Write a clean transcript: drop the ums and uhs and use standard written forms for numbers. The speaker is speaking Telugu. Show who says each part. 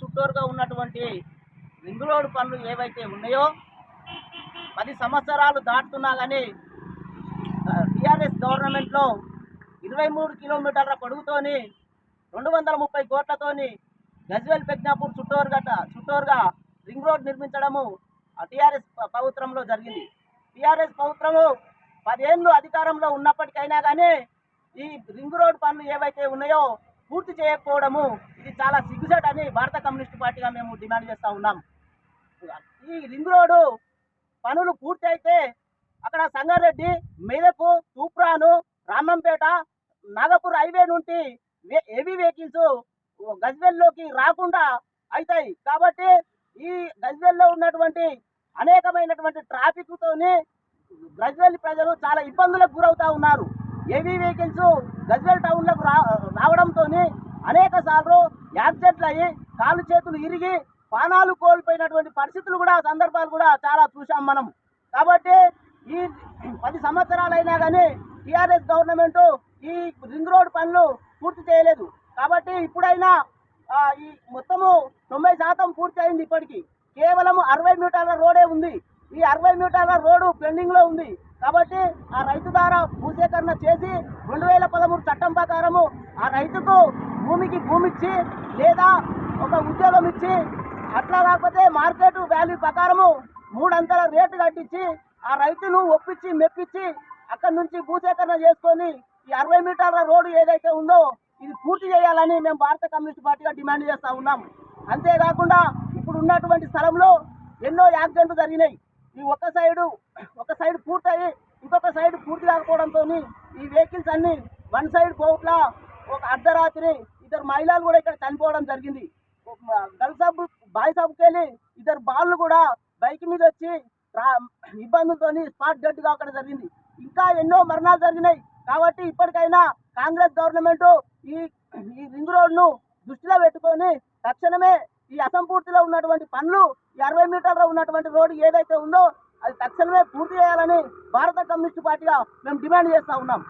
Speaker 1: చుట్టూరుగా ఉన్నటువంటి రింగ్ రోడ్ పనులు ఏవైతే ఉన్నాయో 10 సంవత్సరాలు దాటుతున్నా కానీ టీఆర్ఎస్ గవర్నమెంట్లో 23 కిలోమీటర్ల పొడుగుతోని 230 కోట్లతోని గజ్వేల్ పెజ్ఞాపూర్ చుట్టూరుగా రింగ్ రోడ్ నిర్మించడము టీఆర్ఎస్ ప్రభుత్వంలో జరిగింది. టీఆర్ఎస్ ప్రభుత్వము 10 ఏళ్ళు అధికారంలో ఉన్నప్పటికైనా కానీ ఈ రింగ్ రోడ్ పనులు ఏవైతే ఉన్నాయో పూర్తి చేయకపోవడము ఇది చాలా సిగ్గుచేటు అని భారత కమ్యూనిస్టు పార్టీగా మేము డిమాండ్ చేస్తూ ఉన్నాం. ఈ రింగ్ రోడ్డు పనులు పూర్తి అయితే అక్కడ సంగారెడ్డి, మెదకు, తూప్రాను, రామంపేట, నాగపూర్ హైవే నుండి హెవీ వెహికల్స్ గజ్వేల్లోకి రాకుండా అవుతాయి. కాబట్టి ఈ గజ్వేల్లో ఉన్నటువంటి అనేకమైనటువంటి ట్రాఫిక్తోని గజ్వేల్ ప్రజలు చాలా ఇబ్బందులకు గురవుతూ ఉన్నారు. హెవీ వెహికల్స్ గజ్వేల్ టౌన్లకు రావడంతో అనేక సార్లు యాక్సిడెంట్లు అయ్యి కాలు చేతులు ఇరిగి ప్రాణాలు కోల్పోయినటువంటి పరిస్థితులు కూడా సందర్భాలు కూడా చాలా చూసాం మనం. కాబట్టి ఈ 10 సంవత్సరాలైనా కానీ టీఆర్ఎస్ గవర్నమెంట్ ఈ రింగ్ రోడ్ పనులు పూర్తి చేయలేదు. కాబట్టి ఇప్పుడైనా ఈ మొత్తము 90% పూర్తి అయింది. ఇప్పటికీ కేవలం 60 మీటర్ల రోడే ఉంది. ఈ 60 మీటర్ల రోడ్డు పెండింగ్లో ఉంది. కాబట్టి ఆ రైతు ద్వారా భూసేకరణ చేసి 2013 చట్టం ప్రకారము ఆ రైతుకు భూమి ఇచ్చి లేదా ఒక ఉద్యోగం ఇచ్చి అట్లా కాకపోతే మార్కెట్ వాల్యూ ప్రకారము 3 అంతల రేటు కట్టించి ఆ రైతును ఒప్పించి మెప్పించి అక్కడి నుంచి భూసేకరణ చేసుకొని ఈ 60 మీటర్ల రోడ్డు ఏదైతే ఉందో ఇది పూర్తి చేయాలని మేము భారత కమ్యూనిస్ట్ పార్టీగా డిమాండ్ చేస్తూ ఉన్నాం. అంతేకాకుండా ఇప్పుడు ఉన్నటువంటి స్థలంలో ఎన్నో యాక్సిడెంట్లు జరిగినాయి. ఈ ఒక సైడ్ పూర్తయి ఇంకొక సైడ్ పూర్తి కాకపోవడంతో ఈ వెహికల్స్ అన్ని వన్ సైడ్ పోట్లా ఒక అర్ధరాత్రి 2 మహిళలు కూడా ఇక్కడ చనిపోవడం జరిగింది. బాయ్ సబ్కి వెళ్ళి 2 బాళ్ళు కూడా బైక్ మీద వచ్చి ఇబ్బందులతో స్పాట్ డెడ్ కావడం జరిగింది. ఇంకా ఎన్నో మరణాలు జరిగినాయి. కాబట్టి ఇప్పటికైనా కాంగ్రెస్ గవర్నమెంట్ ఈ రింగ్ రోడ్ను దృష్టిలో పెట్టుకొని తక్షణమే ఈ అసంపూర్తిలో ఉన్నటువంటి పనులు ఈ 60 మీటర్లో ఉన్నటువంటి రోడ్డు ఏదైతే ఉందో అది తక్షణమే పూర్తి చేయాలని భారత కమ్యూనిస్టు పార్టీగా మేము డిమాండ్ చేస్తూ ఉన్నాం.